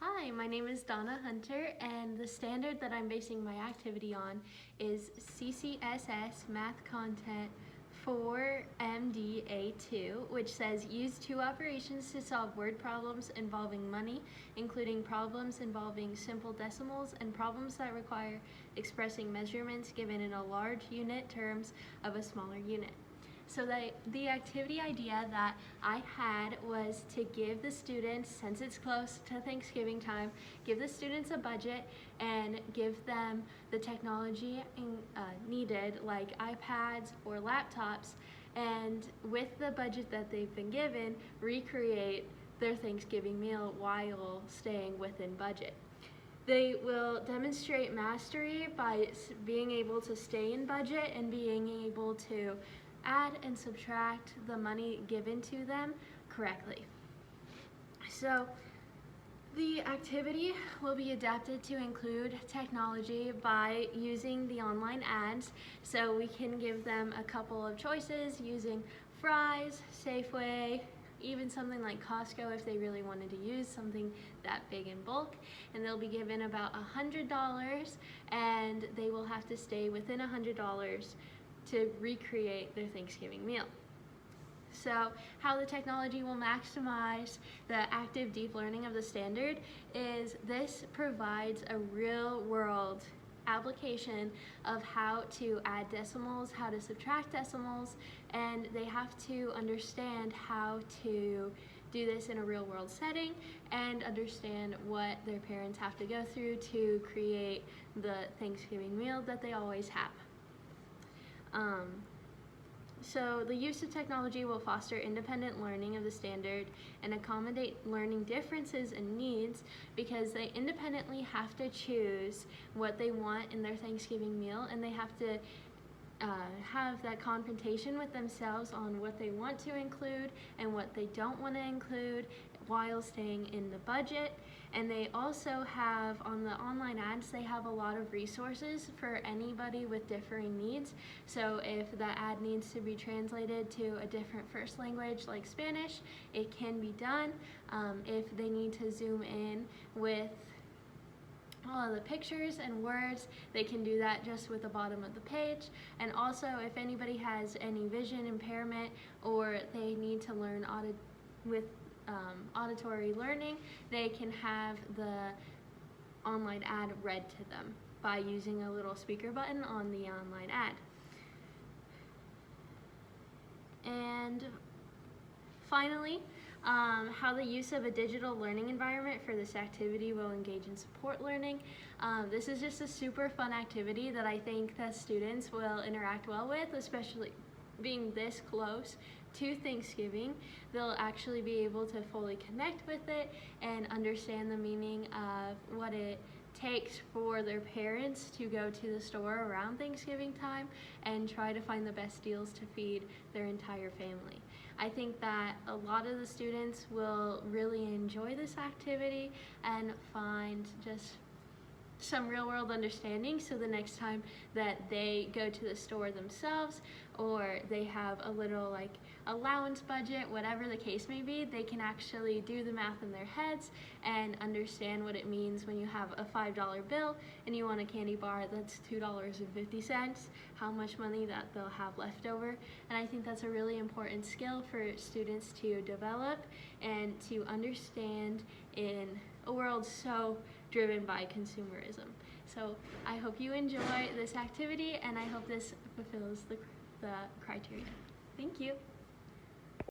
Hi, my name is Donna Hunter, and the standard that I'm basing my activity on is CCSS Math Content 4MDA2, which says use two operations to solve word problems involving money, including problems involving simple decimals and problems that require expressing measurements given in a large unit terms of a smaller unit. So the activity idea that I had was to give the students, since it's close to Thanksgiving time, give the students a budget and give them the technology needed, like iPads or laptops, and with the budget that they've been given, recreate their Thanksgiving meal while staying within budget. They will demonstrate mastery by being able to stay in budget and being able to add and subtract the money given to them correctly. So the activity will be adapted to include technology by using the online ads. So we can give them a couple of choices using Fry's, Safeway, even something like Costco if they really wanted to use something that big in bulk. And they'll be given about $100 and they will have to stay within $100 to recreate their Thanksgiving meal. So how the technology will maximize the active deep learning of the standard is this provides a real world application of how to add decimals, how to subtract decimals, and they have to understand how to do this in a real world setting and understand what their parents have to go through to create the Thanksgiving meal that they always have. So the use of technology will foster independent learning of the standard and accommodate learning differences and needs because they independently have to choose what they want in their Thanksgiving meal, and they have to have that confrontation with themselves on what they want to include and what they don't want to include while staying in the budget. And they also have, on the online ads, they have a lot of resources for anybody with differing needs. So if the ad needs to be translated to a different first language like Spanish, it can be done. If they need to zoom in with all of the pictures and words, they can do that just with the bottom of the page. And also if anybody has any vision impairment or they need to learn auditory learning, they can have the online ad read to them by using a little speaker button on the online ad. And finally, how the use of a digital learning environment for this activity will engage in support learning. This is just a super fun activity that I think that students will interact well with, especially being this close to Thanksgiving. They'll actually be able to fully connect with it and understand the meaning of what it takes for their parents to go to the store around Thanksgiving time and try to find the best deals to feed their entire family. I think that a lot of the students will really enjoy this activity and find just some real world understanding, so the next time that they go to the store themselves or they have a little like allowance budget, whatever the case may be, they can actually do the math in their heads and understand what it means when you have a $5 bill and you want a candy bar that's $2.50, how much money that they'll have left over. And I think that's a really important skill for students to develop and to understand in a world so driven by consumerism. So I hope you enjoy this activity and I hope this fulfills the criteria. Thank you.